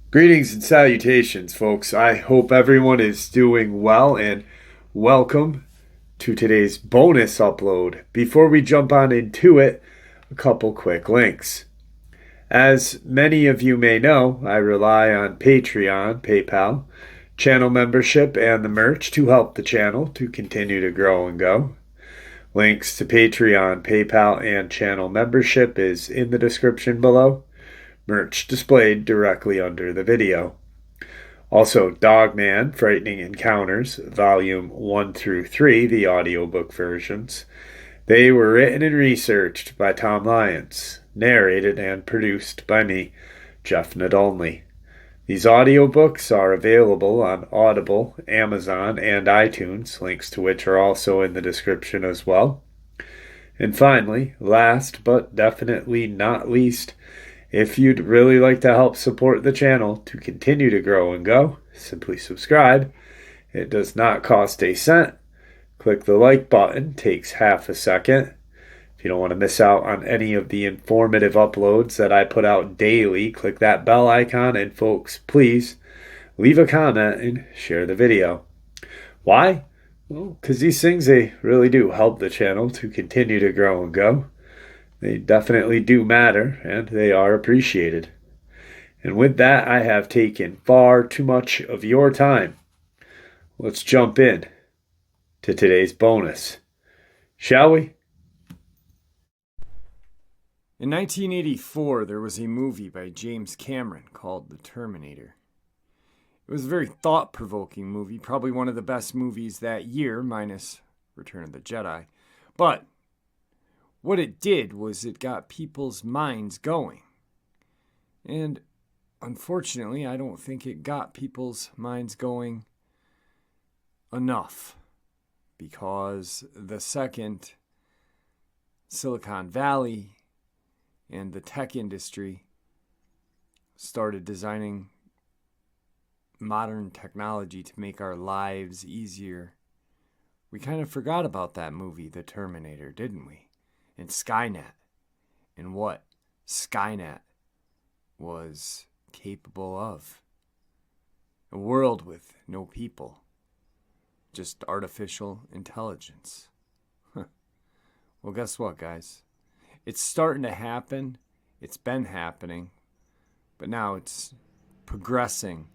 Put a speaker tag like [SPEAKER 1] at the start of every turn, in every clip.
[SPEAKER 1] Greetings and salutations, folks. I hope everyone is doing well and welcome to today's bonus upload. Before we jump on into it, a couple quick links. As many of you may know, I rely on Patreon, PayPal, channel membership, and the merch to help the channel to continue to grow and go. Links to Patreon, PayPal, and channel membership is in the description below. Merch displayed directly under the video. Also, Dogman, Frightening Encounters, Volume 1 through 3, the audiobook versions. They were written and researched by Tom Lyons, narrated and produced by me, Jeff Nadolny. These audiobooks are available on Audible, Amazon, and iTunes, links to which are also in the description as well. And finally, last but definitely not least, if you'd really like to help support the channel to continue to grow and go, simply subscribe. It does not cost a cent. Click the like button, takes half a second. If you don't want to miss out on any of the informative uploads that I put out daily, click that bell icon, and folks, please leave a comment and share the video. Why? Well, because these things, they really do help the channel to continue to grow and go. They definitely do matter, and they are appreciated. And with that, I have taken far too much of your time. Let's jump in to today's bonus, shall we?
[SPEAKER 2] In 1984, there was a movie by James Cameron called The Terminator. It was a very thought-provoking movie, probably one of the best movies that year, minus Return of the Jedi. But what it did was it got people's minds going. And unfortunately, I don't think it got people's minds going enough, because the second Silicon Valley and the tech industry started designing modern technology to make our lives easier, we kind of forgot about that movie, The Terminator, didn't we? And Skynet, and what Skynet was capable of. A world with no people, just artificial intelligence. Well, guess what, guys? It's starting to happen. It's been happening, but now it's progressing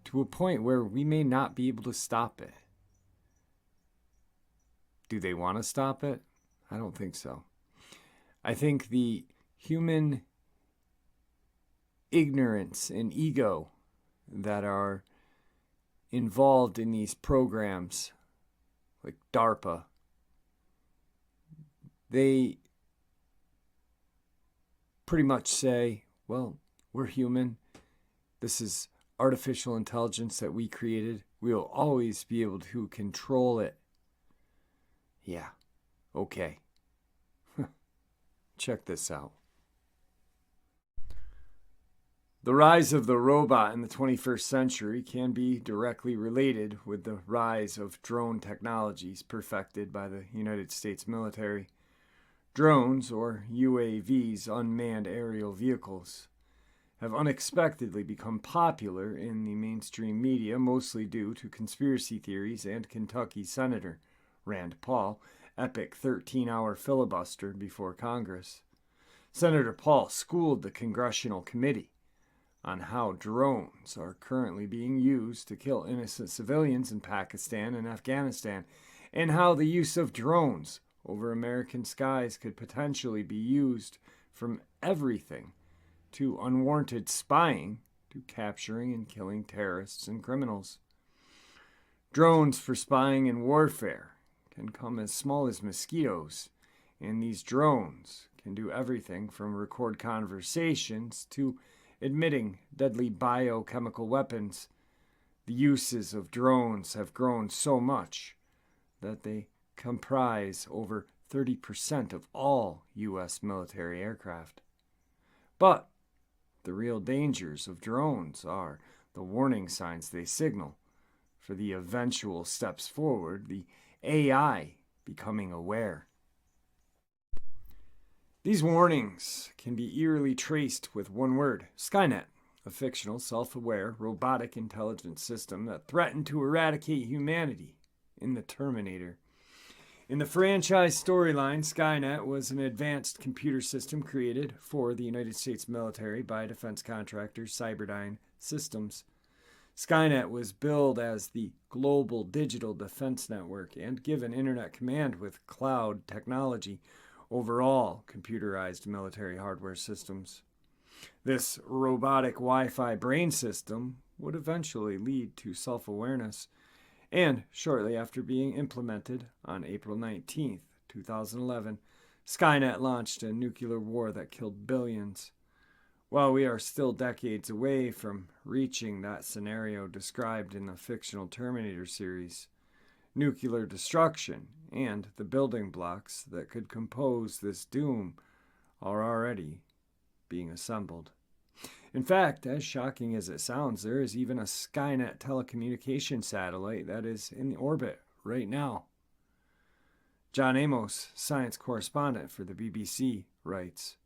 [SPEAKER 2] to a point where we may not be able to stop it. Do they want to stop it? I don't think so. I think the human ignorance and ego that are involved in these programs, like Darpa, they pretty much say, well, we're human. This is artificial intelligence that we created. We'll always be able to control it. Yeah, okay. Check this out. The rise of the robot in the 21st century can be directly related with the rise of drone technologies perfected by the United States military. Drones, or UAVs, unmanned aerial vehicles, have unexpectedly become popular in the mainstream media, mostly due to conspiracy theories and Kentucky Senator Rand Paul epic 13-hour filibuster before Congress. Senator Paul schooled the Congressional Committee on how drones are currently being used to kill innocent civilians in Pakistan and Afghanistan, and how the use of drones over American skies could potentially be used from everything to unwarranted spying to capturing and killing terrorists and criminals. Drones for spying and warfare can come as small as mosquitoes, and these drones can do everything from record conversations to emitting deadly biochemical weapons. The uses of drones have grown so much that they comprise over 30% of all U.S. military aircraft. But the real dangers of drones are the warning signs they signal for the eventual steps forward the AI becoming aware. These warnings can be eerily traced with one word: Skynet, a fictional, self-aware, robotic intelligence system that threatened to eradicate humanity in the Terminator. In the franchise storyline, Skynet was an advanced computer system created for the United States military by defense contractor Cyberdyne Systems. Skynet was billed as the Global Digital Defense Network and given internet command with cloud technology over all computerized military hardware systems. This robotic Wi-Fi brain system would eventually lead to self-awareness, and shortly after being implemented on April 19, 2011, Skynet launched a nuclear war that killed billions. While we are still decades away from reaching that scenario described in the fictional Terminator series, nuclear destruction and the building blocks that could compose this doom are already being assembled. In fact, as shocking as it sounds, there is even a Skynet telecommunication satellite that is in orbit right now. John Amos, science correspondent for the BBC, writes,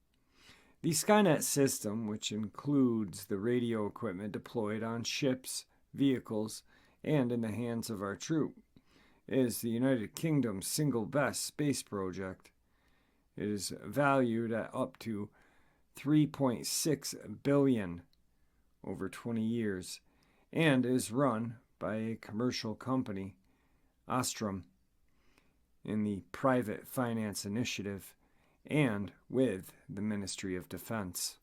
[SPEAKER 2] "The Skynet system, which includes the radio equipment deployed on ships, vehicles, and in the hands of our troop, is the United Kingdom's single best space project. It is valued at up to $3.6 billion over 20 years and is run by a commercial company, Ostrom, in the Private Finance Initiative and with the Ministry of Defense.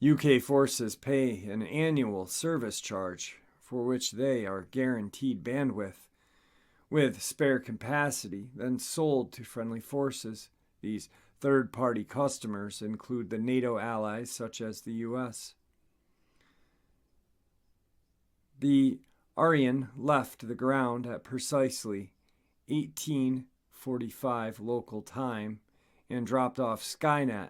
[SPEAKER 2] UK forces pay an annual service charge for which they are guaranteed bandwidth, with spare capacity then sold to friendly forces. These third-party customers include the NATO allies such as the US. The Ariane left the ground at precisely 18:45 local time and dropped off Skynet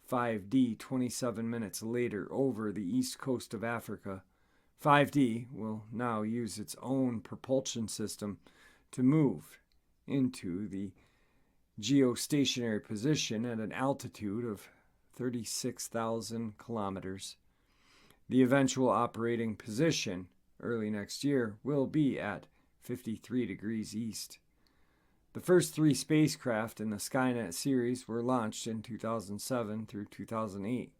[SPEAKER 2] 5D 27 minutes later over the east coast of Africa. 5D will now use its own propulsion system to move into the geostationary position at an altitude of 36,000 kilometers. The eventual operating position early next year will be at 53 degrees east. The first 3 spacecraft in the Skynet series were launched in 2007 through 2008.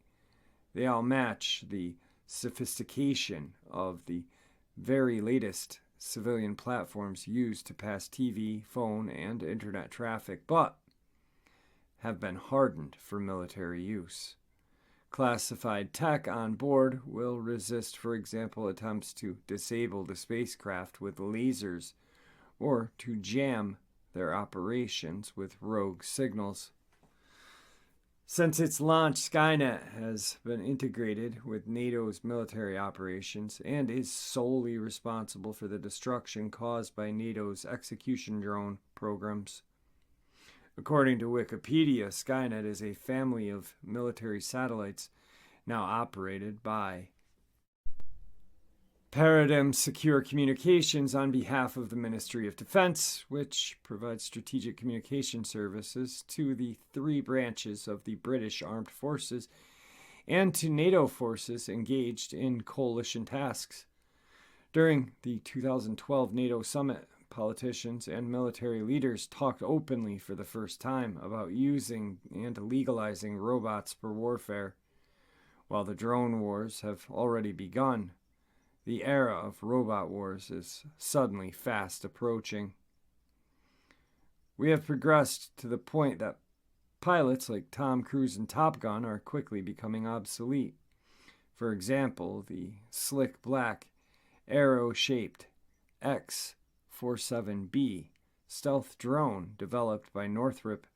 [SPEAKER 2] They all match the sophistication of the very latest civilian platforms used to pass TV, phone, and internet traffic, but have been hardened for military use. Classified tech on board will resist, for example, attempts to disable the spacecraft with lasers or to jam their operations with rogue signals. Since its launch, Skynet has been integrated with NATO's military operations and is solely responsible for the destruction caused by NATO's execution drone programs. According to Wikipedia, Skynet is a family of military satellites now operated by Paradigm Secure Communications on behalf of the Ministry of Defense, which provides strategic communication services to the 3 branches of the British Armed Forces and to NATO forces engaged in coalition tasks. During the 2012 NATO summit, politicians and military leaders talked openly for the first time about using and legalizing robots for warfare. While the drone wars have already begun, the era of robot wars is suddenly fast approaching. We have progressed to the point that pilots like Tom Cruise and Top Gun are quickly becoming obsolete. For example, the slick black, arrow-shaped X-47B stealth drone developed by Northrop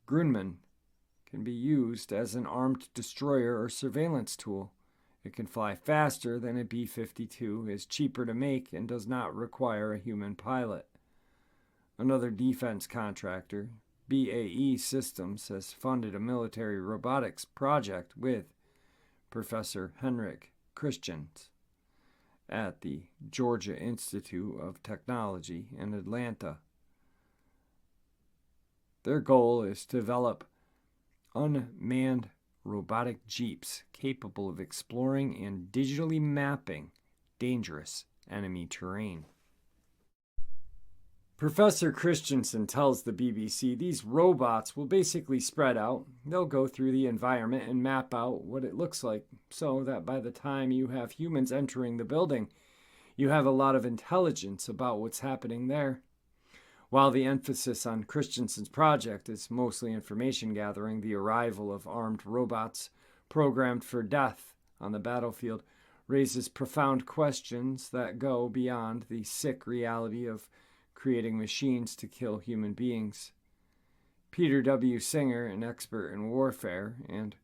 [SPEAKER 2] Grumman can be used as an armed destroyer or surveillance tool. It can fly faster than a B-52, is cheaper to make, and does not require a human pilot. Another defense contractor, BAE Systems, has funded a military robotics project with Professor Henrik Christians at the Georgia Institute of Technology in Atlanta, Their goal is to develop unmanned robotic jeeps capable of exploring and digitally mapping dangerous enemy terrain. Professor Christensen tells the BBC these robots will basically spread out. They'll go through the environment and map out what it looks like so that by the time you have humans entering the building, you have a lot of intelligence about what's happening there. While the emphasis on Christensen's project is mostly information gathering, the arrival of armed robots programmed for death on the battlefield raises profound questions that go beyond the sick reality of creating machines to kill human beings. Peter W. Singer, an expert in warfare and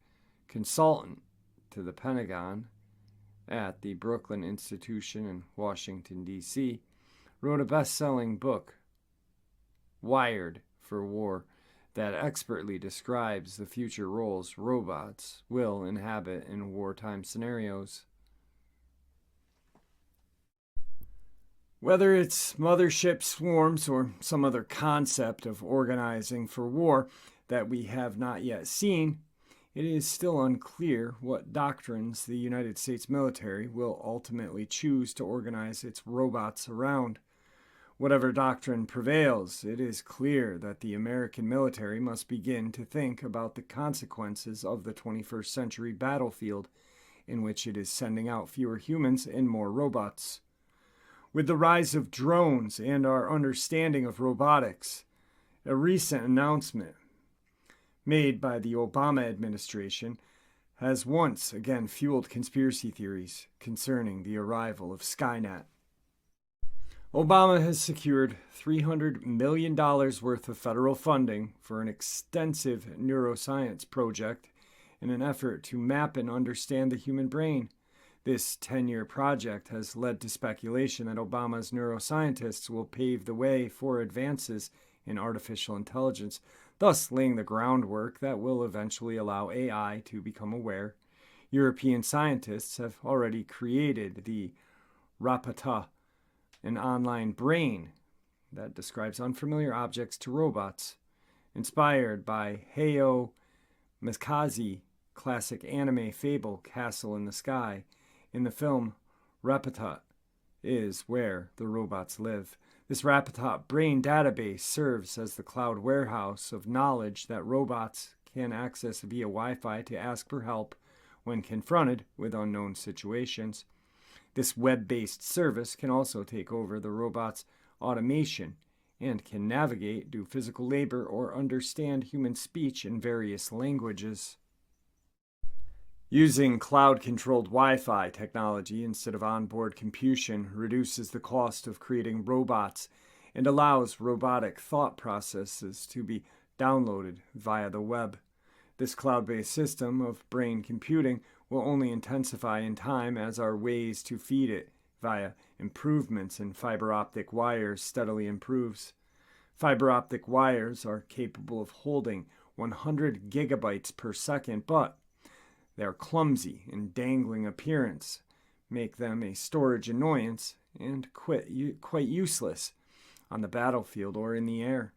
[SPEAKER 2] consultant to the Pentagon at the Brooklyn Institution in Washington, D.C., wrote a best-selling book, Wired for War, that expertly describes the future roles robots will inhabit in wartime scenarios. Whether it's mothership swarms or some other concept of organizing for war that we have not yet seen, it is still unclear what doctrines the United States military will ultimately choose to organize its robots around. Whatever doctrine prevails, it is clear that the American military must begin to think about the consequences of the 21st century battlefield, in which it is sending out fewer humans and more robots. With the rise of drones and our understanding of robotics, a recent announcement made by the Obama administration has once again fueled conspiracy theories concerning the arrival of Skynet. Obama has secured $300 million worth of federal funding for an extensive neuroscience project in an effort to map and understand the human brain. This 10-year project has led to speculation that Obama's neuroscientists will pave the way for advances in artificial intelligence, thus laying the groundwork that will eventually allow AI to become aware. European scientists have already created the Rapata, an online brain that describes unfamiliar objects to robots. Inspired by Hayao Miyazaki classic anime fable Castle in the Sky, in the film, Rapata is where the robots live. This Rapata brain database serves as the cloud warehouse of knowledge that robots can access via Wi-Fi to ask for help when confronted with unknown situations. This web-based service can also take over the robot's automation and can navigate, do physical labor, or understand human speech in various languages. Using cloud-controlled Wi-Fi technology instead of onboard computation reduces the cost of creating robots and allows robotic thought processes to be downloaded via the web. This cloud-based system of brain computing will only intensify in time as our ways to feed it via improvements in fiber optic wires steadily improves. Fiber optic wires are capable of holding 100 gigabytes per second, but their clumsy and dangling appearance make them a storage annoyance and quite useless on the battlefield or in the air.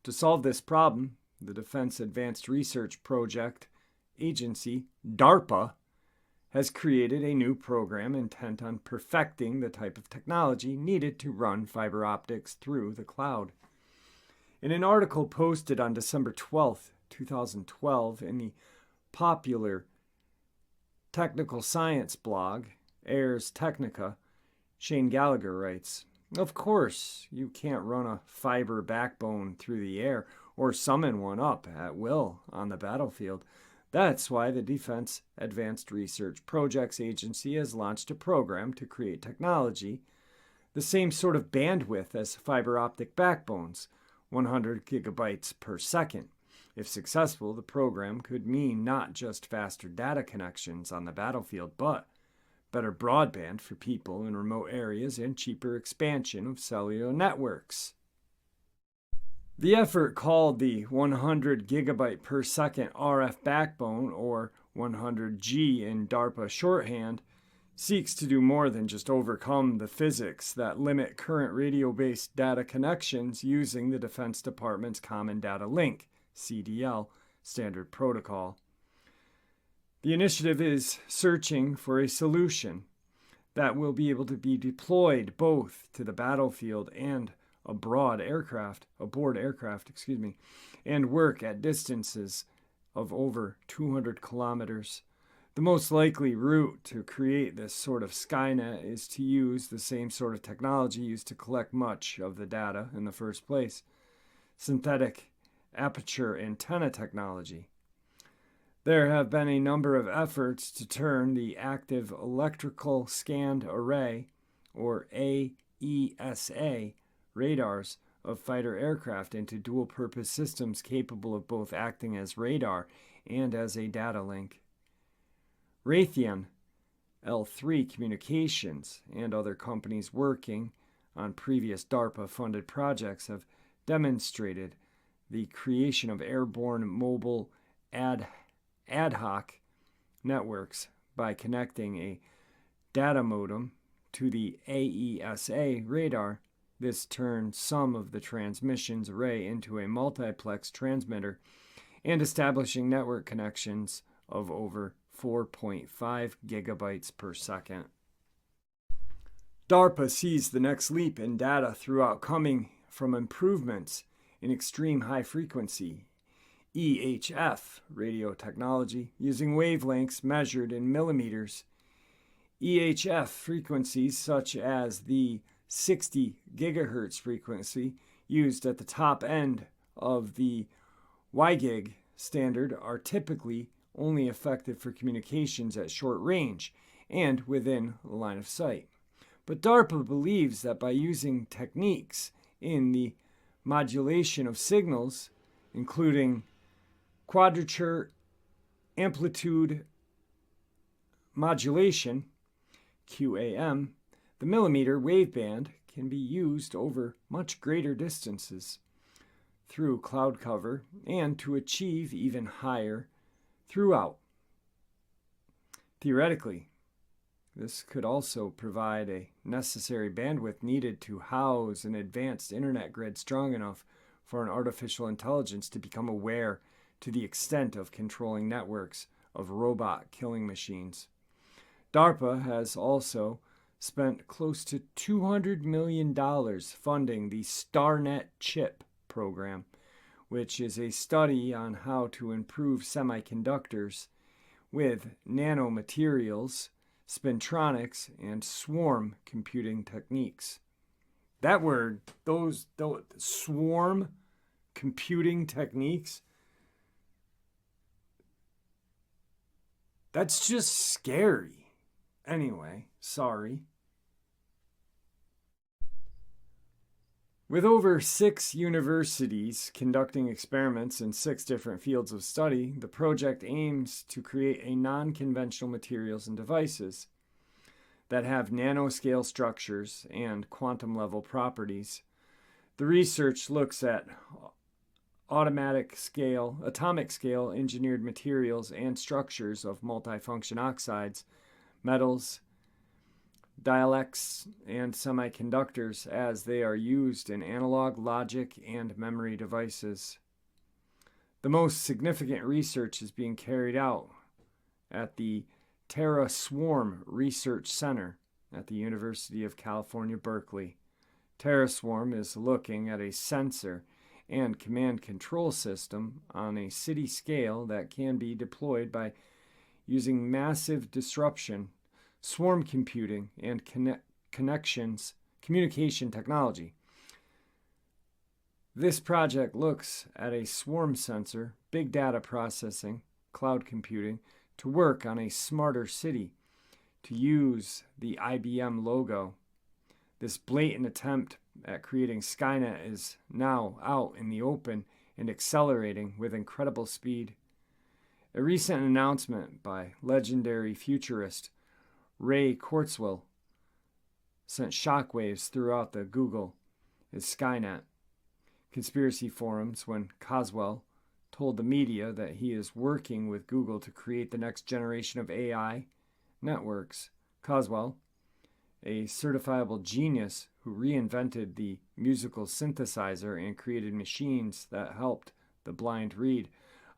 [SPEAKER 2] To solve this problem, the Defense Advanced Research Project Agency, Darpa, has created a new program intent on perfecting the type of technology needed to run fiber optics through the cloud. In an article posted on December 12, 2012 in the popular technical science blog, Ars Technica, Shane Gallagher writes, "Of course, you can't run a fiber backbone through the air or summon one up at will on the battlefield. That's why the Defense Advanced Research Projects Agency has launched a program to create technology the same sort of bandwidth as fiber optic backbones, 100 gigabytes per second. If successful, the program could mean not just faster data connections on the battlefield, but better broadband for people in remote areas and cheaper expansion of cellular networks." The effort, called the 100 gigabyte per second RF backbone, or 100G in DARPA shorthand, seeks to do more than just overcome the physics that limit current radio-based data connections using the Defense Department's Common Data Link, CDL, standard protocol. The initiative is searching for a solution that will be able to be deployed both to the battlefield and aboard aircraft, and work at distances of over 200 kilometers. The most likely route to create this sort of Skynet is to use the same sort of technology used to collect much of the data in the first place: synthetic aperture antenna technology. There have been a number of efforts to turn the active electrical scanned array, or AESA, radars of fighter aircraft into dual-purpose systems capable of both acting as radar and as a data link. Raytheon, L3 Communications, and other companies working on previous DARPA-funded projects have demonstrated the creation of airborne mobile ad hoc networks by connecting a data modem to the AESA radar. This turns some of the transmissions array into a multiplex transmitter and establishing network connections of over 4.5 gigabytes per second. DARPA sees the next leap in data throughout coming from improvements in extreme high frequency EHF radio technology using wavelengths measured in millimeters. EHF frequencies such as the 60 gigahertz frequency used at the top end of the WiGig standard are typically only effective for communications at short range and within line of sight. But DARPA believes that by using techniques in the modulation of signals, including quadrature amplitude modulation, QAM, the millimeter waveband can be used over much greater distances through cloud cover and to achieve even higher throughout. Theoretically, this could also provide a necessary bandwidth needed to house an advanced internet grid strong enough for an artificial intelligence to become aware to the extent of controlling networks of robot killing machines. DARPA has also spent close to $200 million funding the StarNet chip program, which is a study on how to improve semiconductors with nanomaterials, spintronics, and swarm computing techniques. That word, those swarm computing techniques, that's just scary. Anyway, sorry. With over 6 universities conducting experiments in 6 different fields of study, the project aims to create a non-conventional materials and devices that have nanoscale structures and quantum-level properties. The research looks at atomic scale engineered materials and structures of multifunction oxides, metals, dielectrics, and semiconductors as they are used in analog, logic, and memory devices. The most significant research is being carried out at the Terra Swarm Research Center at the University of California, Berkeley. Terra Swarm is looking at a sensor and command control system on a city scale that can be deployed by using massive disruption, swarm computing, and communication technology. This project looks at a swarm sensor, big data processing, cloud computing, to work on a smarter city, to use the IBM logo. This blatant attempt at creating Skynet is now out in the open and accelerating with incredible speed. A recent announcement by legendary futurist Ray Kurzweil sent shockwaves throughout the Google Skynet conspiracy forums when Kurzweil told the media that he is working with Google to create the next generation of AI networks Coswell, a certifiable genius who reinvented the musical synthesizer and created machines that helped the blind read,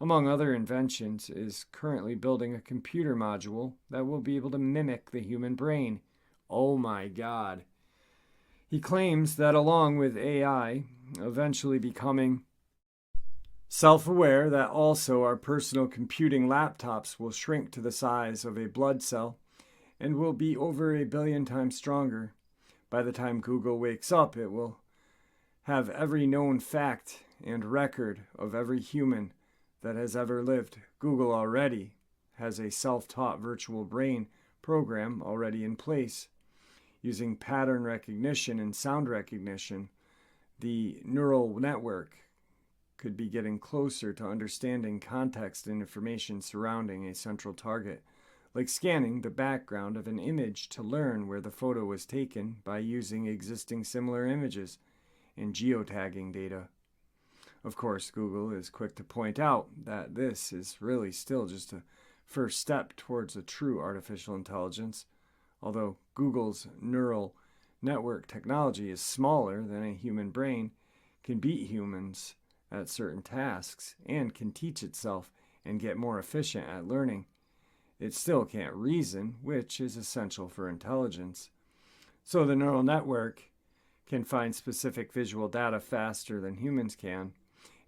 [SPEAKER 2] among other inventions, is currently building a computer module that will be able to mimic the human brain. Oh my God. He claims that along with AI eventually becoming self-aware, that also our personal computing laptops will shrink to the size of a blood cell and will be over 1 billion times stronger. By the time Google wakes up, it will have every known fact and record of every human that has ever lived. Google already has a self-taught virtual brain program already in place. Using pattern recognition and sound recognition, the neural network could be getting closer to understanding context and information surrounding a central target, like scanning the background of an image to learn where the photo was taken by using existing similar images and geotagging data. Of course, Google is quick to point out that this is really still just a first step towards a true artificial intelligence. Although Google's neural network technology is smaller than a human brain, can beat humans at certain tasks, and can teach itself and get more efficient at learning, it still can't reason, which is essential for intelligence. So the neural network can find specific visual data faster than humans can,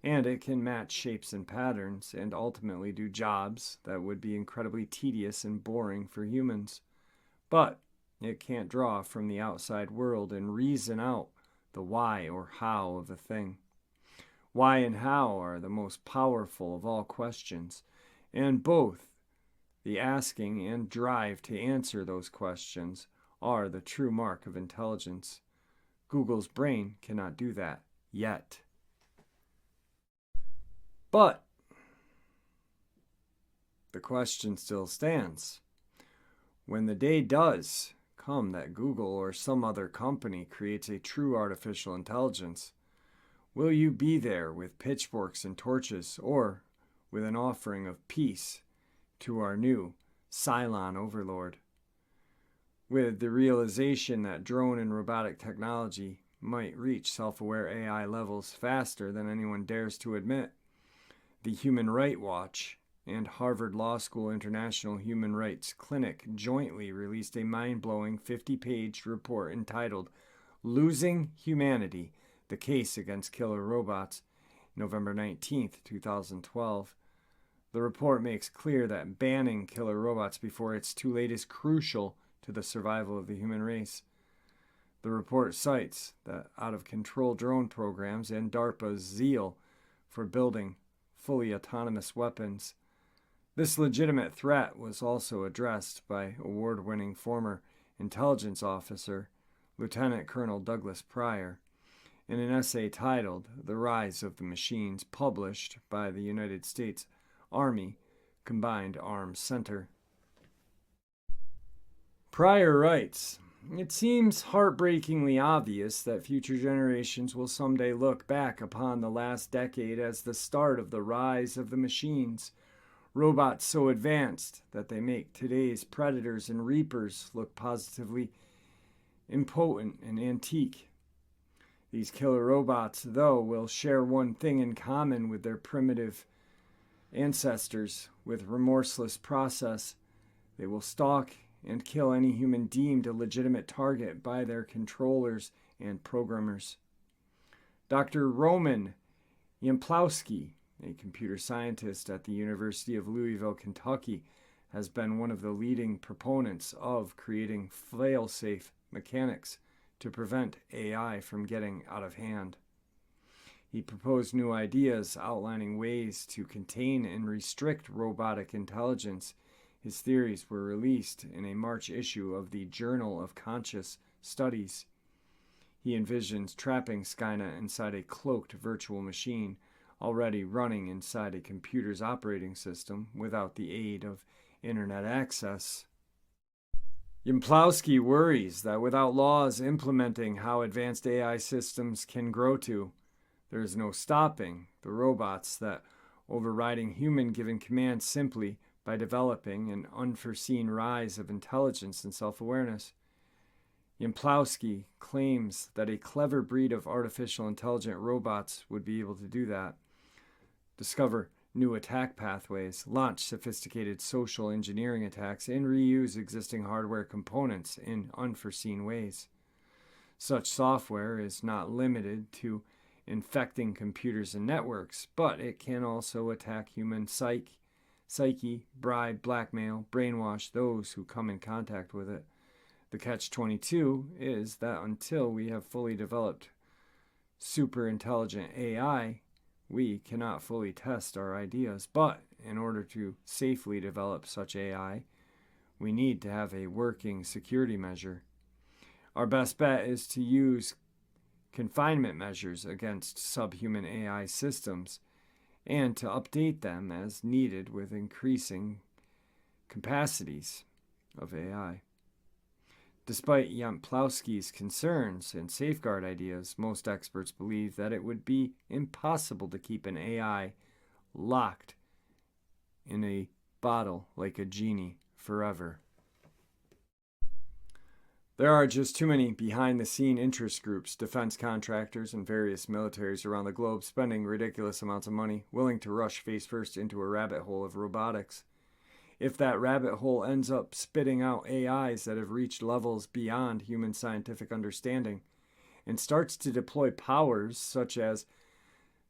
[SPEAKER 2] and it can match shapes and patterns and ultimately do jobs that would be incredibly tedious and boring for humans. But it can't draw from the outside world and reason out the why or how of a thing. Why and how are the most powerful of all questions, and both the asking and drive to answer those questions are the true mark of intelligence. Google's brain cannot do that yet. But the question still stands. When the day does come that Google or some other company creates a true artificial intelligence, will you be there with pitchforks and torches, or with an offering of peace to our new Cylon overlord? With the realization that drone and robotic technology might reach self-aware AI levels faster than anyone dares to admit, the Human Rights Watch and Harvard Law School International Human Rights Clinic jointly released a mind-blowing 50-page report entitled Losing Humanity: The Case Against Killer Robots, November 19, 2012. The report makes clear that banning killer robots before it's too late is crucial to the survival of the human race. The report cites the out-of-control drone programs and Darpa's zeal for building fully autonomous weapons. This legitimate threat was also addressed by award-winning former intelligence officer Lieutenant Colonel Douglas Pryor in an essay titled The Rise of the Machines, published by the United States Army Combined Arms Center. Pryor writes, "It seems heartbreakingly obvious that future generations will someday look back upon the last decade as the start of the rise of the machines, robots so advanced that they make today's predators and reapers look positively impotent and antique. These killer robots, though, will share one thing in common with their primitive ancestors. With remorseless process, they will stalk and kill any human deemed a legitimate target by their controllers and programmers." Dr. Roman Yamplowski, a computer scientist at the University of Louisville, Kentucky, has been one of the leading proponents of creating fail-safe mechanics to prevent AI from getting out of hand. He proposed new ideas outlining ways to contain and restrict robotic intelligence. His theories were released in a March issue of the Journal of Conscious Studies. He envisions trapping Skynet inside a cloaked virtual machine, already running inside a computer's operating system without the aid of internet access. Yamplowski worries that without laws implementing how advanced AI systems can grow to, there is no stopping the robots that, overriding human-given commands simply by developing an unforeseen rise of intelligence and self-awareness. Jampolsky claims that a clever breed of artificial intelligent robots would be able to do that, discover new attack pathways, launch sophisticated social engineering attacks, and reuse existing hardware components in unforeseen ways. Such software is not limited to infecting computers and networks, but it can also attack human psyche, bribe, blackmail, brainwash those who come in contact with it. The catch-22 is that until we have fully developed super intelligent AI, we cannot fully test our ideas. But in order to safely develop such AI, we need to have a working security measure. Our best bet is to use confinement measures against subhuman AI systems and to update them as needed with increasing capacities of AI. Despite Jampolsky's concerns and safeguard ideas, most experts believe that it would be impossible to keep an AI locked in a bottle like a genie forever. There are just too many behind-the-scene interest groups, defense contractors, and various militaries around the globe spending ridiculous amounts of money, willing to rush face-first into a rabbit hole of robotics. If that rabbit hole ends up spitting out AIs that have reached levels beyond human scientific understanding and starts to deploy powers such as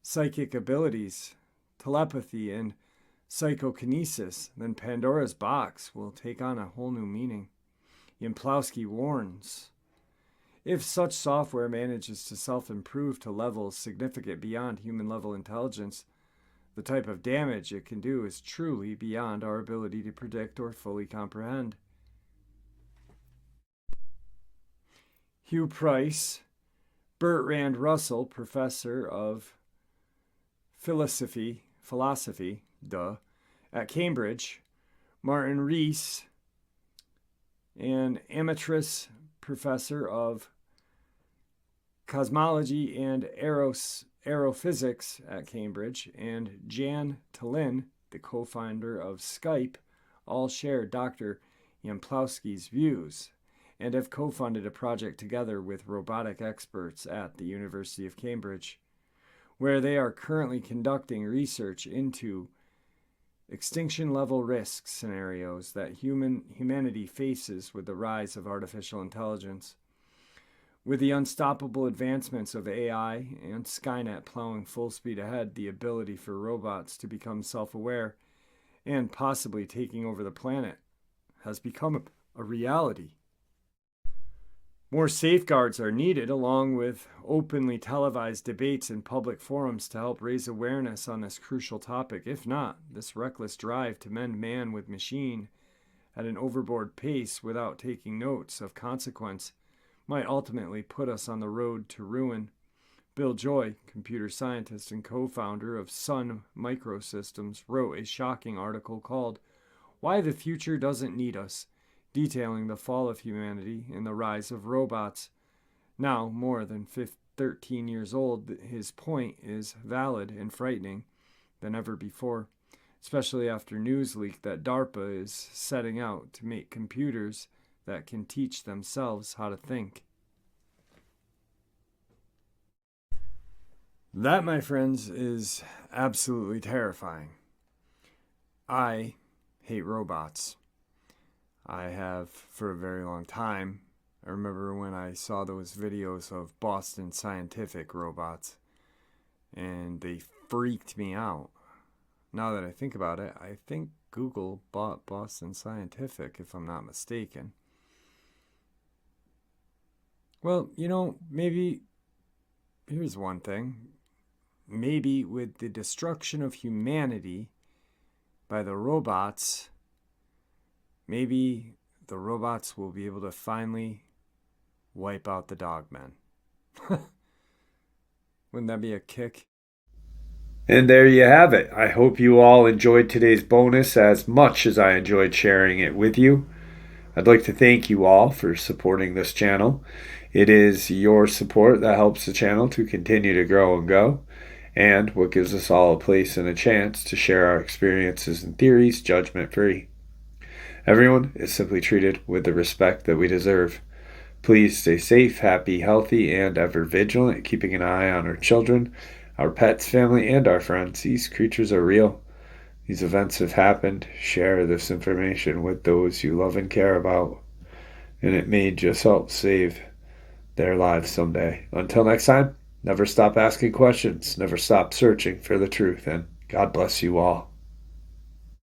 [SPEAKER 2] psychic abilities, telepathy, and psychokinesis, then Pandora's box will take on a whole new meaning. Jampolsky warns, if such software manages to self-improve to levels significant beyond human-level intelligence, the type of damage it can do is truly beyond our ability to predict or fully comprehend. Hugh Price, Bertrand Russell, professor of philosophy, at Cambridge, Martin Rees, an emeritus professor of cosmology and aerophysics at Cambridge, and Jan Tallinn, the co-founder of Skype, all share Dr. Jampolsky's views and have co-funded a project together with robotic experts at the University of Cambridge, where they are currently conducting research into extinction-level risk scenarios that humanity faces with the rise of artificial intelligence. With the unstoppable advancements of AI and Skynet plowing full speed ahead, the ability for robots to become self-aware and possibly taking over the planet has become a reality. More safeguards are needed, along with openly televised debates in public forums to help raise awareness on this crucial topic. If not, this reckless drive to mend man with machine at an overboard pace without taking notes of consequence might ultimately put us on the road to ruin. Bill Joy, computer scientist and co-founder of Sun Microsystems, wrote a shocking article called "Why the Future Doesn't Need Us," detailing the fall of humanity and the rise of robots. Now, more than 13 years old, his point is valid and frightening than ever before, especially after news leaked that Darpa is setting out to make computers that can teach themselves how to think. That, my friends, is absolutely terrifying. I hate robots. I have for a very long time. I remember when I saw those videos of Boston Scientific robots, and they freaked me out. Now that I think about it, I think Google bought Boston Scientific, if I'm not mistaken. Well, maybe here's one thing. Maybe with the destruction of humanity by the robots, maybe the robots will be able to finally wipe out the Dogman. Wouldn't that be a kick?
[SPEAKER 1] And there you have it. I hope you all enjoyed today's bonus as much as I enjoyed sharing it with you. I'd like to thank you all for supporting this channel. It is your support that helps the channel to continue to grow and go. and what gives us all a place and a chance to share our experiences and theories judgment-free. Everyone is simply treated with the respect that we deserve. Please stay safe, happy, healthy, and ever vigilant, keeping an eye on our children, our pets, family, and our friends. These creatures are real. These events have happened. Share this information with those you love and care about, and it may just help save their lives someday. Until next time, never stop asking questions, never stop searching for the truth, and God bless you all.